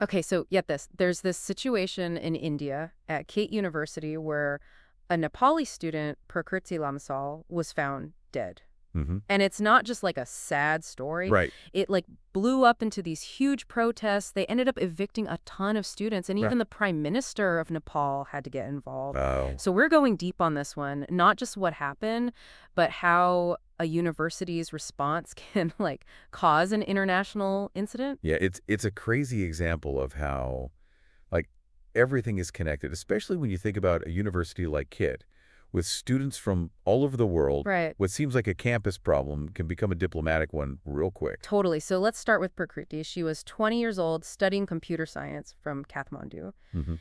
Okay, so get this. There's this situation in India at KIIT University where a Nepali student, Prakriti Lamsal, was found dead. Hmm. And it's not just like a sad story. Right. It like blew up into these huge protests. They ended up evicting a ton of students, and Right. even the prime minister of Nepal had to get involved. Oh. So we're going deep on this one, not just what happened, but how a university's response can like cause an international incident. Yeah, it's a crazy example of how, like, everything is connected, especially when you think about a university like KIT, with students from all over the world. Right. What seems like a campus problem can become a diplomatic one real quick. Totally. So let's start with Prakriti. She was 20 years old, studying computer science from Kathmandu. Hmm.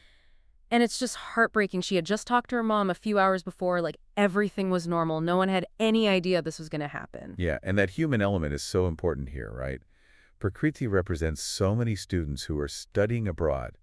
And it's just heartbreaking. She had just talked to her mom a few hours before, like everything was normal. No one had any idea this was going to happen. Yeah, and that human element is so important here, right? Prakriti represents so many students who are studying abroad,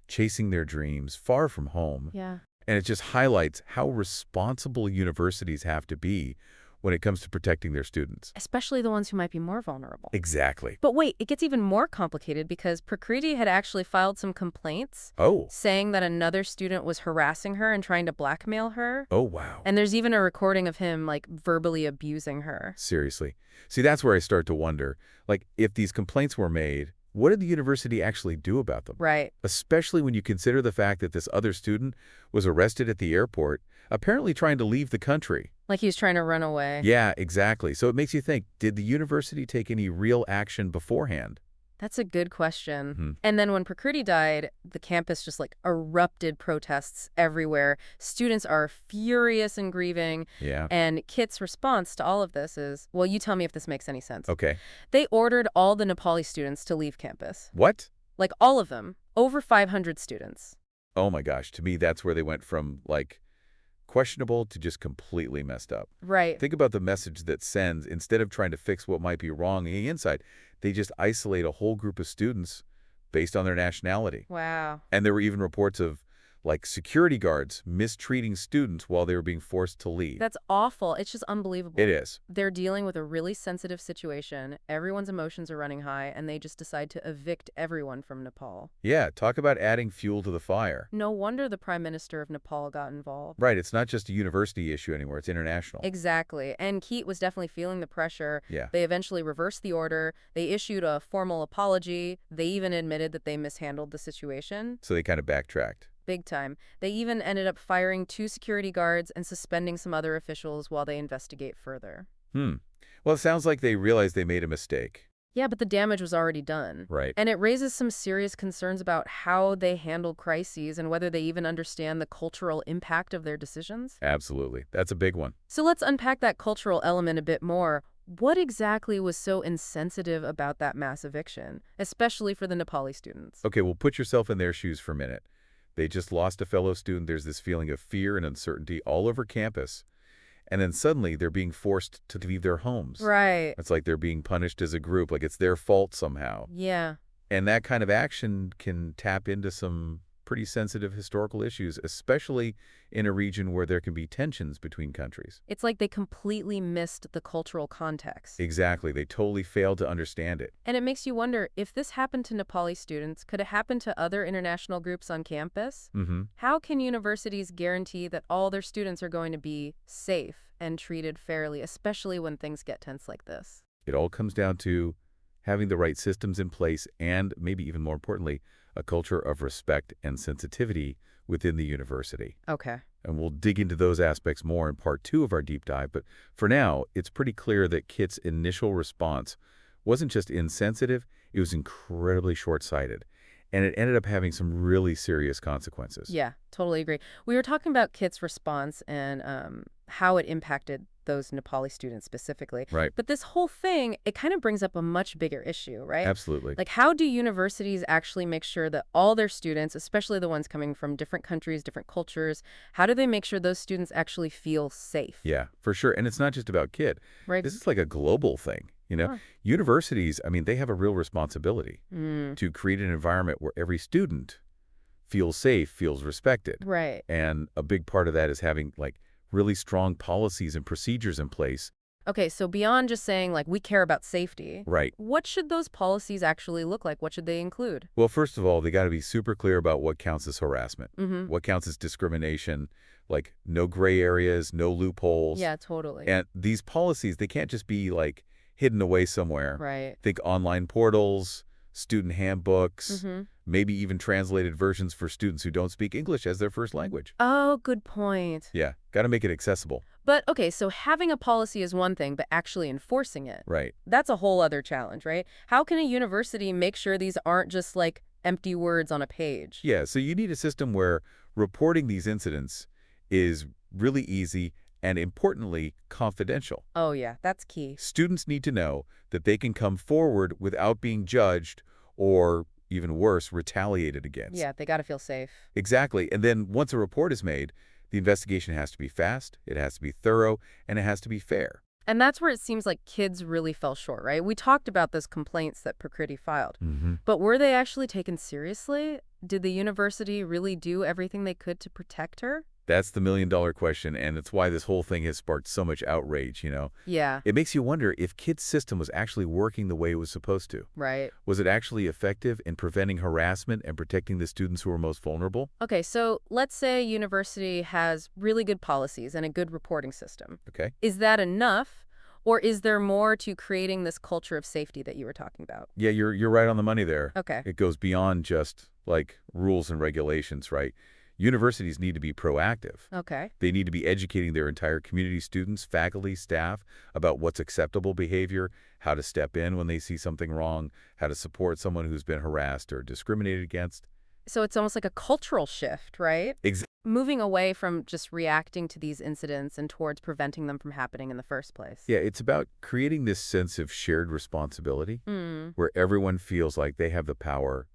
chasing their dreams, far from home. Yeah. And it just highlights how responsible universities have to be when it comes to protecting their students. Especially the ones who might be more vulnerable. Exactly. But wait, it gets even more complicated because Prakriti had actually filed some complaints Oh. saying that another student was harassing her and trying to blackmail her. Oh, wow. And there's even a recording of him like verbally abusing her. Seriously. See, that's where I start to wonder, like, if these complaints were made, what did the university actually do about them? Right. Especially when you consider the fact that this other student was arrested at the airport, apparently trying to leave the country. Like he was trying to run away. Yeah, exactly. So it makes you think, did the university take any real action beforehand? That's a good question. Hmm. And then when Prakriti died, the campus just like erupted protests everywhere. Students are furious and grieving. Yeah. And KIT's response to all of this is, well, you tell me if this makes any sense. Okay. They ordered all the Nepali students to leave campus. What? Like all of them. Over 500 students. Oh my gosh. To me, that's where they went from, like, questionable to just completely messed up. Right. Think about the message that sends. Instead of trying to fix what might be wrong on the inside, they just isolate a whole group of students based on their nationality. Wow. And there were even reports of, like, security guards mistreating students while they were being forced to leave. That's awful. It's just unbelievable. It is. They're dealing with a really sensitive situation. Everyone's emotions are running high, and they just decide to evict everyone from Nepal. Yeah, talk about adding fuel to the fire. No wonder the Prime Minister of Nepal got involved. Right, it's not just a university issue anymore, it's international. Exactly. And KIIT was definitely feeling the pressure. Yeah. They eventually reversed the order. They issued a formal apology. They even admitted that they mishandled the situation. So they kind of backtracked. Big time. They even ended up firing 2 security guards and suspending some other officials while they investigate further. Well, it sounds like they realized they made a mistake. Yeah, but the damage was already done. Right. And it raises some serious concerns about how they handle crises and whether they even understand the cultural impact of their decisions. Absolutely. That's a big one. So let's unpack that cultural element a bit more. What exactly was so insensitive about that mass eviction, especially for the Nepali students? Okay, well, put yourself in their shoes for a minute. They just lost a fellow student. There's this feeling of fear and uncertainty all over campus. And then suddenly they're being forced to leave their homes. Right. It's like they're being punished as a group, like it's their fault somehow. Yeah. And that kind of action can tap into some pretty sensitive historical issues, especially in a region where there can be tensions between countries. It's like they completely missed the cultural context. Exactly. They totally failed to understand it. And it makes you wonder, if this happened to Nepali students, could it happen to other international groups on campus? How can universities guarantee that all their students are going to be safe and treated fairly, especially when things get tense like this? It all comes down to having the right systems in place and, maybe even more importantly, a culture of respect and sensitivity within the university. Okay. And we'll dig into those aspects more in part 2 of our deep dive. But for now, it's pretty clear that KIT's initial response wasn't just insensitive, it was incredibly short-sighted. And it ended up having some really serious consequences. Yeah, totally agree. We were talking about KIT's response and how it impacted those Nepali students specifically. Right. But this whole thing, it kind of brings up a much bigger issue, right? Absolutely. Like, how do universities actually make sure that all their students, especially the ones coming from different countries, different cultures, how do they make sure those students actually feel safe? Yeah, for sure. And it's not just about KIT. Right. This is like a global thing. Huh. Universities, I mean, they have a real responsibility to create an environment where every student feels safe, feels respected. Right. And a big part of that is having, like, really strong policies and procedures in place Okay, so beyond just saying, like, we care about safety, Right. what should those policies actually look like? What should they include? Well, first of all, they got to be super clear about what counts as harassment, Mm-hmm. what counts as discrimination, like no gray areas, no loopholes. Yeah, totally. And these policies, they can't just be like hidden away somewhere. Right. Think online portals, student handbooks, Mm-hmm. maybe even translated versions for students who don't speak English as their first language. Oh, good point. Yeah, got to make it accessible. But, okay, so having a policy is one thing, but actually enforcing it, Right. that's a whole other challenge, right? How can a university make sure these aren't just, like, empty words on a page? Yeah, so you need a system where reporting these incidents is really easy and, importantly, confidential. Oh, yeah, that's key. Students need to know that they can come forward without being judged or, even worse, retaliated against. Yeah, they gotta feel safe. Exactly. And then once a report is made, the investigation has to be fast, it has to be thorough, and it has to be fair. And that's where it seems like kids really fell short, right? We talked about those complaints that Prakriti filed. But were they actually taken seriously? Did the university really do everything they could to protect her? That's the million-dollar question, and it's why this whole thing has sparked so much outrage, Yeah, It makes you wonder if KIIT's system was actually working the way it was supposed to. right. Was it actually effective in preventing harassment and protecting the students who are most vulnerable? Okay, so let's say a university has really good policies and a good reporting system. Okay. Is that enough, or is there more to creating this culture of safety that you were talking about? Yeah, you're right on the money there. Okay. It goes beyond just, like, rules and regulations, right? Universities need to be proactive. Okay. They need to be educating their entire community, students, faculty, staff, about what's acceptable behavior, how to step in when they see something wrong, how to support someone who's been harassed or discriminated against. So it's almost like a cultural shift, right? Exactly. Moving away from just reacting to these incidents and towards preventing them from happening in the first place. Yeah, it's about creating this sense of shared responsibility Mm. where everyone feels like they have the power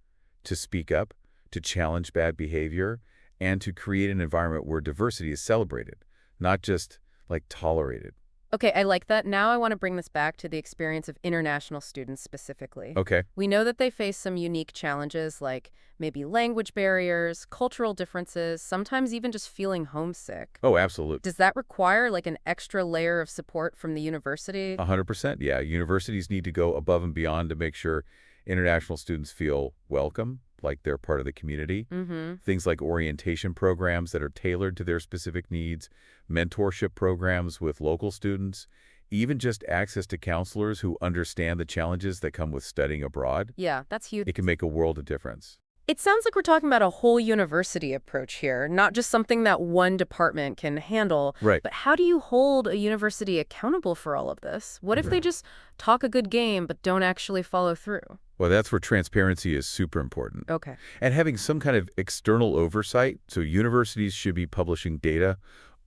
to speak up, to challenge bad behavior, and to create an environment where diversity is celebrated, not just, like, tolerated. Okay, I like that. Now I want to bring this back to the experience of international students specifically. Okay. We know that they face some unique challenges like maybe language barriers, cultural differences, sometimes even just feeling homesick. Oh, absolutely. Does that require like an extra layer of support from the university? 100%. Yeah, universities need to go above and beyond to make sure international students feel welcome, like they're part of the community. Mm-hmm. Things like orientation programs that are tailored to their specific needs, mentorship programs with local students, even just access to counselors who understand the challenges that come with studying abroad. Yeah, that's huge. It can make a world of difference. It sounds like we're talking about a whole university approach here, not just something that one department can handle. Right. But how do you hold a university accountable for all of this? What if they just talk a good game but don't actually follow through? Well, that's where transparency is super important. Okay. And having some kind of external oversight, so universities should be publishing data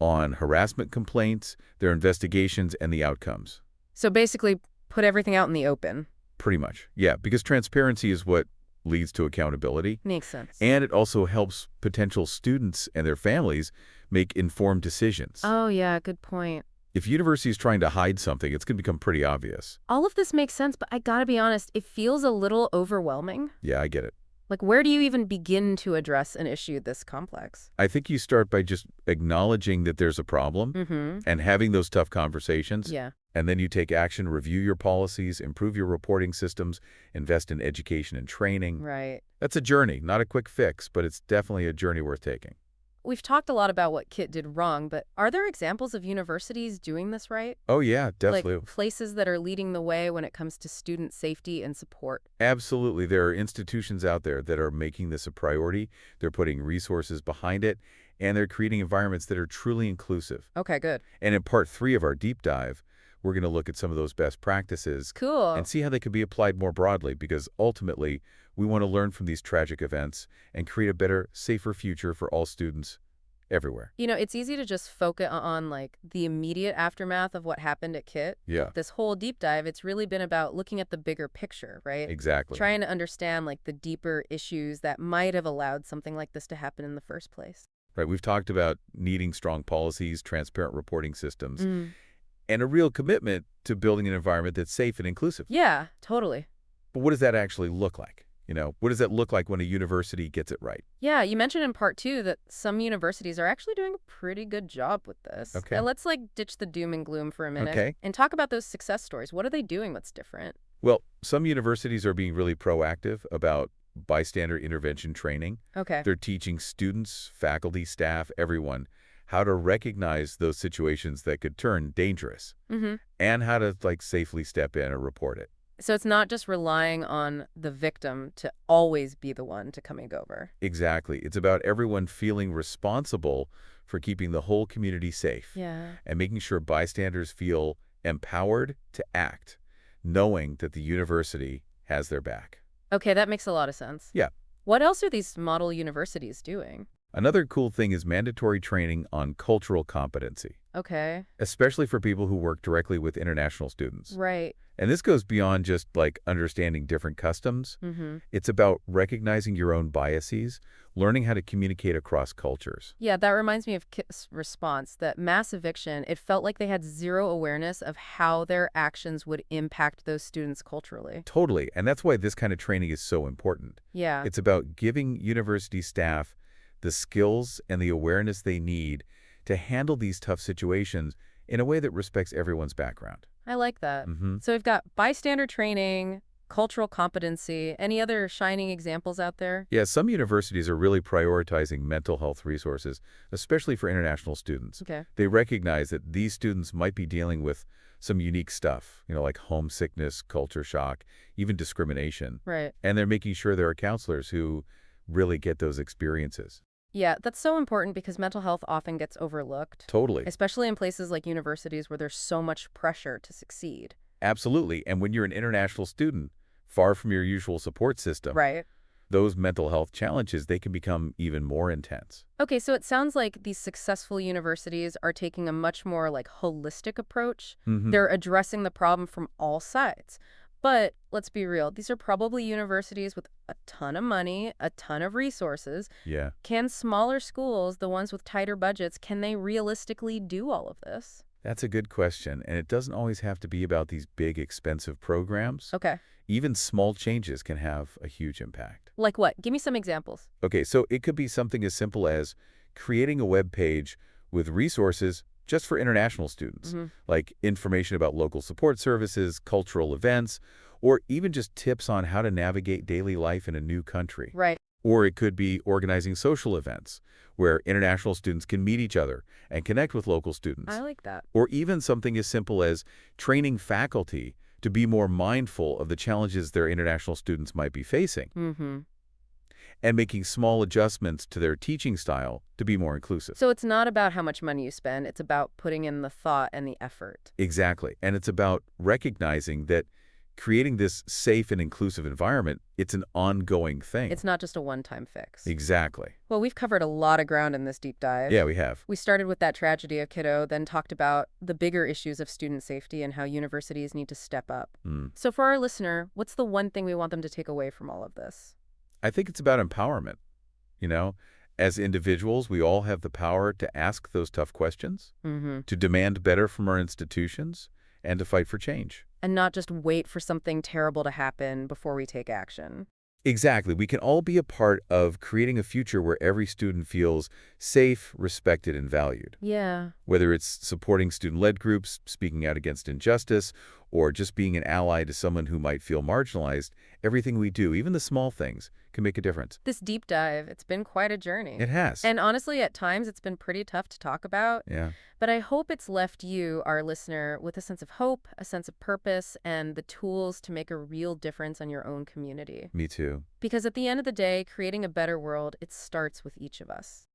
on harassment complaints, their investigations, and the outcomes. So basically, put everything out in the open. Pretty much. Yeah, because transparency is what leads to accountability. Makes sense. And it also helps potential students and their families make informed decisions. Oh, yeah, good point. If university is trying to hide something, it's going to become pretty obvious. All of this makes sense, but I gotta be honest, it feels a little overwhelming. Yeah, I get it. Like, where do you even begin to address an issue this complex? I think you start by just acknowledging that there's a problem Mm-hmm. and having those tough conversations. Yeah. And then you take action, review your policies, improve your reporting systems, invest in education and training. Right. That's a journey, not a quick fix, but it's definitely a journey worth taking. We've talked a lot about what KIIT did wrong, but are there examples of universities doing this right? Oh, yeah, definitely. Like places that are leading the way when it comes to student safety and support? Absolutely. There are institutions out there that are making this a priority. They're putting resources behind it, and they're creating environments that are truly inclusive. Okay, good. And in part 3 of our deep dive, we're going to look at some of those best practices Cool. and see how they could be applied more broadly, because ultimately, we want to learn from these tragic events and create a better, safer future for all students everywhere. You know, it's easy to just focus on like the immediate aftermath of what happened at KIIT. Yeah, This whole deep dive, it's really been about looking at the bigger picture, right? exactly. Trying to understand like the deeper issues that might have allowed something like this to happen in the first place. Right. We've talked about needing strong policies, transparent reporting systems, Mm. and a real commitment to building an environment that's safe and inclusive. Yeah, totally. But what does that actually look like? What does that look like when a university gets it right? Yeah, you mentioned in part 2 that some universities are actually doing a pretty good job with this. Okay. Let's ditch the doom and gloom for a minute Okay. and talk about those success stories. What are they doing that's different? Well, some universities are being really proactive about bystander intervention training. Okay. They're teaching students, faculty, staff, everyone how to recognize those situations that could turn dangerous and how to safely step in or report it. So it's not just relying on the victim to always be the one to coming over. Exactly. It's about everyone feeling responsible for keeping the whole community safe Yeah. and making sure bystanders feel empowered to act, knowing that the university has their back. Okay, that makes a lot of sense. Yeah. What else are these model universities doing? Another cool thing is mandatory training on cultural competency, Okay. especially for people who work directly with international students. Right. And this goes beyond just understanding different customs. It's about recognizing your own biases, learning how to communicate across cultures. Yeah, that reminds me of KIIT's response, that mass eviction, it felt like they had zero awareness of how their actions would impact those students culturally. Totally. And that's why this kind of training is so important. Yeah. It's about giving university staff the skills and the awareness they need to handle these tough situations in a way that respects everyone's background. I like that. So we've got bystander training, cultural competency. Any other shining examples out there? Yeah, some universities are really prioritizing mental health resources, especially for international students. Okay. They recognize that these students might be dealing with some unique stuff, like homesickness, culture shock, even discrimination. Right. And they're making sure there are counselors who really get those experiences. Yeah, that's so important because mental health often gets overlooked. Totally. Especially in places like universities where there's so much pressure to succeed. Absolutely. And when you're an international student, far from your usual support system, Right. those mental health challenges, they can become even more intense. Okay, so it sounds like these successful universities are taking a much more holistic approach. They're addressing the problem from all sides. But let's be real, these are probably universities with a ton of money, a ton of resources. Yeah. Can smaller schools, the ones with tighter budgets, can they realistically do all of this? That's a good question, and it doesn't always have to be about these big, expensive programs. Okay. Even small changes can have a huge impact. Like what? Give me some examples. Okay, so it could be something as simple as creating a web page with resources just for international students, like information about local support services, cultural events, or even just tips on how to navigate daily life in a new country. Right. Or it could be organizing social events where international students can meet each other and connect with local students. I like that. Or even something as simple as training faculty to be more mindful of the challenges their international students might be facing. And making small adjustments to their teaching style to be more inclusive. So it's not about how much money you spend, it's about putting in the thought and the effort. Exactly. And it's about recognizing that creating this safe and inclusive environment, it's an ongoing thing. It's not just a one-time fix. Exactly. Well, we've covered a lot of ground in this deep dive. Yeah, we have. We started with that tragedy of Kiddo, then talked about the bigger issues of student safety and how universities need to step up. So for our listener, what's the one thing we want them to take away from all of this? I think it's about empowerment. As individuals, we all have the power to ask those tough questions, to demand better from our institutions, and to fight for change. And not just wait for something terrible to happen before we take action. Exactly. We can all be a part of creating a future where every student feels safe, respected, and valued. Yeah. Whether it's supporting student-led groups, speaking out against injustice, or just being an ally to someone who might feel marginalized, everything we do, even the small things, can make a difference. This deep dive, it's been quite a journey. It has. And honestly, at times, it's been pretty tough to talk about. Yeah. But I hope it's left you, our listener, with a sense of hope, a sense of purpose, and the tools to make a real difference in your own community. Me too. Because at the end of the day, creating a better world, it starts with each of us.